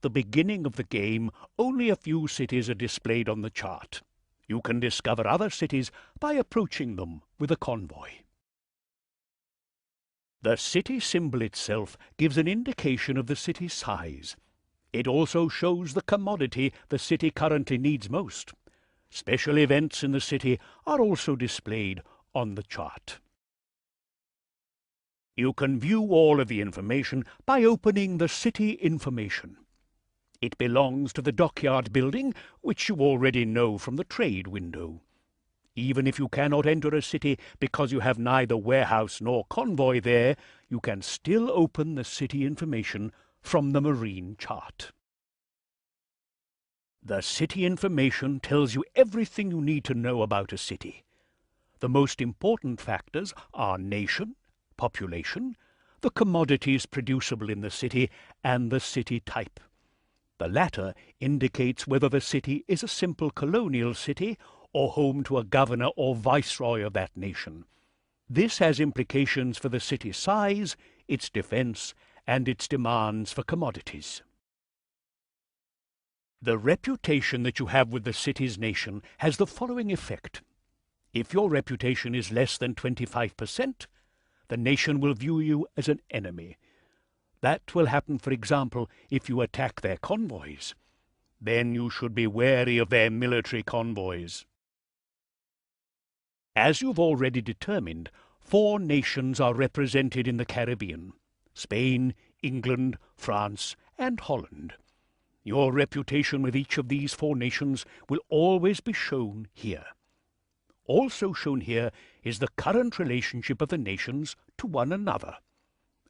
the beginning of the game, only a few cities are displayed on the chart. You can discover other cities by approaching them with a convoy. The city symbol itself gives an indication of the city's size. It also shows the commodity the city currently needs most. Special events in the city are also displayed on the chart. You can view all of the information by opening the City Information. It belongs to the dockyard building, which you already know from the trade window. Even if you cannot enter a city because you have neither warehouse nor convoy there, you can still open the City Information from the marine chart. The City Information tells you everything you need to know about a city. The most important factors are nation, population, the commodities producible in the city, and the city type. The latter indicates whether the city is a simple colonial city or home to a governor or viceroy of that nation. This has implications for the city's size, its defense, and its demands for commodities. The reputation that you have with the city's nation has the following effect. If your reputation is less than 25%, the nation will view you as an enemy. That will happen, for example, if you attack their convoys. Then you should be wary of their military convoys. As you've already determined, 4 nations are represented in the Caribbean: Spain, England, France, and Holland. Your reputation with each of these 4 nations will always be shown here. Also shown here is the current relationship of the nations to one another.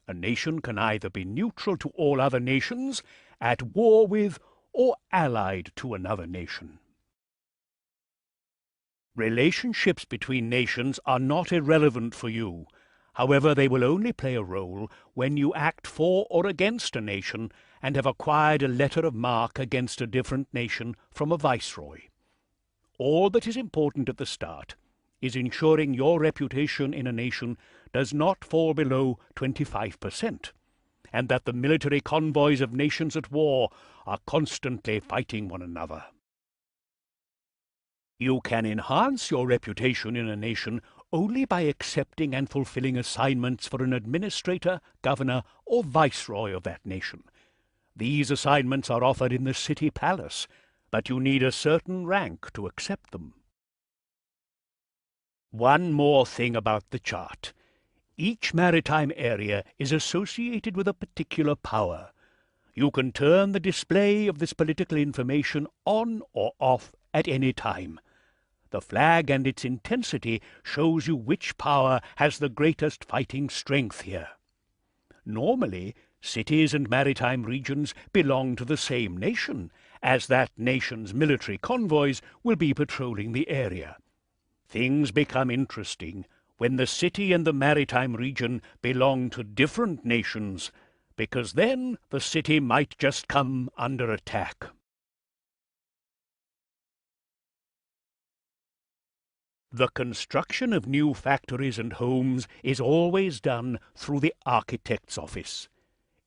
A nation can either be neutral to all other nations, at war with, or allied to another nation. Relationships between nations are not irrelevant for you. However, they will only play a role when you act for or against a nation and have acquired a letter of marque against a different nation from a viceroy. All that is important at the start is ensuring your reputation in a nation does not fall below 25%, and that the military convoys of nations at war are constantly fighting one another. You can enhance your reputation in a nation only by accepting and fulfilling assignments for an administrator, governor, or viceroy of that nation. These assignments are offered in the city palace, but you need a certain rank to accept them. One more thing about the chart. Each maritime area is associated with a particular power. You can turn the display of this political information on or off at any time. The flag and its intensity shows you which power has the greatest fighting strength here. Normally, cities and maritime regions belong to the same nation, as that nation's military convoys will be patrolling the area. Things become interesting when the city and the maritime region belong to different nations, because then the city might just come under attack. The construction of new factories and homes is always done through the architect's office.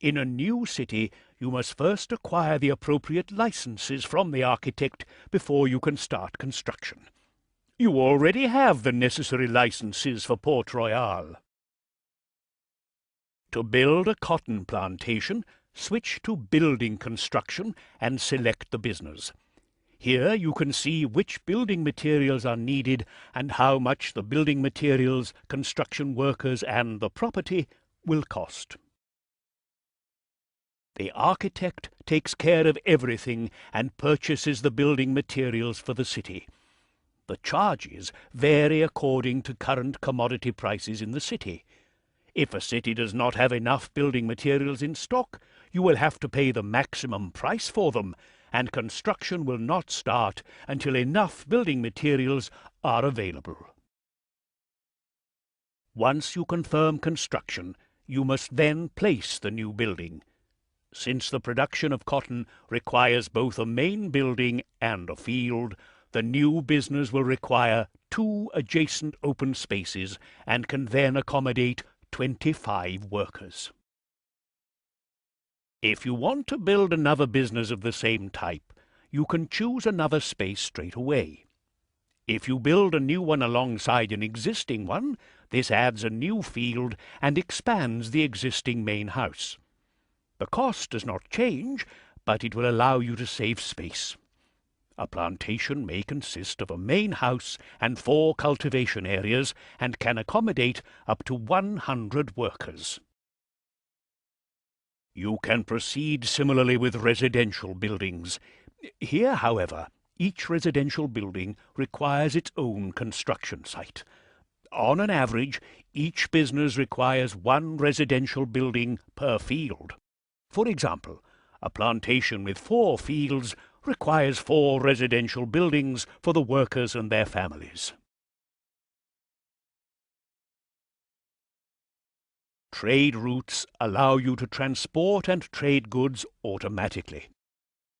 In a new city, you must first acquire the appropriate licenses from the architect before you can start construction. You already have the necessary licenses for Port Royale. To build a cotton plantation, switch to Building Construction and select the business. Here you can see which building materials are needed and how much the building materials, construction workers, and the property will cost. The architect takes care of everything and purchases the building materials for the city. The charges vary according to current commodity prices in the city. If a city does not have enough building materials in stock, you will have to pay the maximum price for them, and construction will not start until enough building materials are available. Once you confirm construction, you must then place the new building. Since the production of cotton requires both a main building and a field, the new business will require 2 adjacent open spaces and can then accommodate 25 workers. If you want to build another business of the same type, you can choose another space straight away. If you build a new one alongside an existing one, this adds a new field and expands the existing main house. The cost does not change, but it will allow you to save space. A plantation may consist of a main house and 4 cultivation areas and can accommodate up to 100 workers. You can proceed similarly with residential buildings. Here, however, each residential building requires its own construction site. On an average, each business requires 1 residential building per field. For example, a plantation with 4 fields requires 4 residential buildings for the workers and their families. Trade routes allow you to transport and trade goods automatically.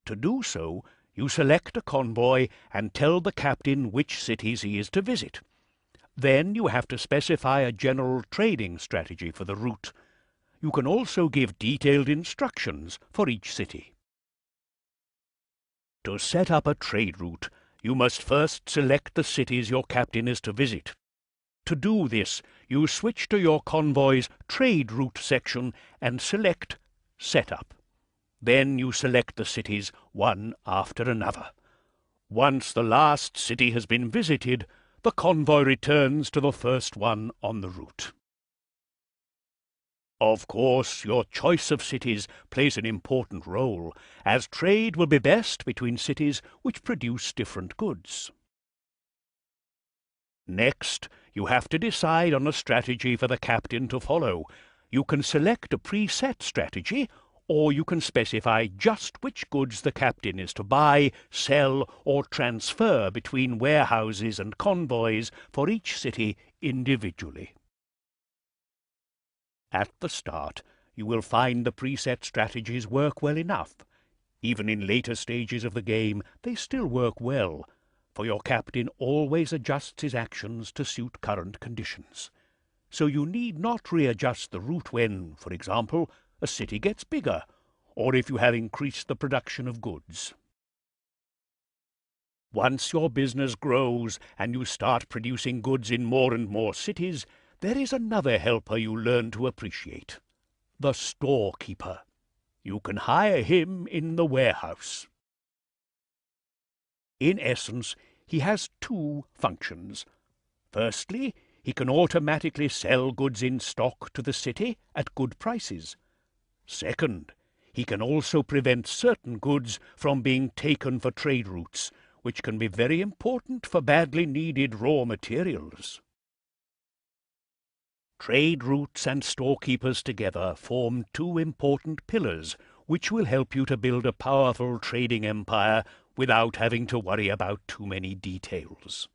To do so, you select a convoy and tell the captain which cities he is to visit. Then you have to specify a general trading strategy for the route. You can also give detailed instructions for each city. To set up a trade route, you must first select the cities your captain is to visit. To do this, you switch to your convoy's Trade Route section and select Setup. Then you select the cities one after another. Once the last city has been visited, the convoy returns to the first one on the route. Of course, your choice of cities plays an important role, as trade will be best between cities which produce different goods. Next, you have to decide on a strategy for the captain to follow. You can select a preset strategy, or you can specify just which goods the captain is to buy, sell, or transfer between warehouses and convoys for each city individually. At the start, you will find the preset strategies work well enough. Even in later stages of the game, they still work well, for your captain always adjusts his actions to suit current conditions. So you need not readjust the route when, for example, a city gets bigger, or if you have increased the production of goods. Once your business grows and you start producing goods in more and more cities, there is another helper you learn to appreciate: the storekeeper. You can hire him in the warehouse. In essence, he has 2 functions. Firstly, he can automatically sell goods in stock to the city at good prices. Second, he can also prevent certain goods from being taken for trade routes, which can be very important for badly needed raw materials. Trade routes and storekeepers together form 2 important pillars, which will help you to build a powerful trading empire without having to worry about too many details.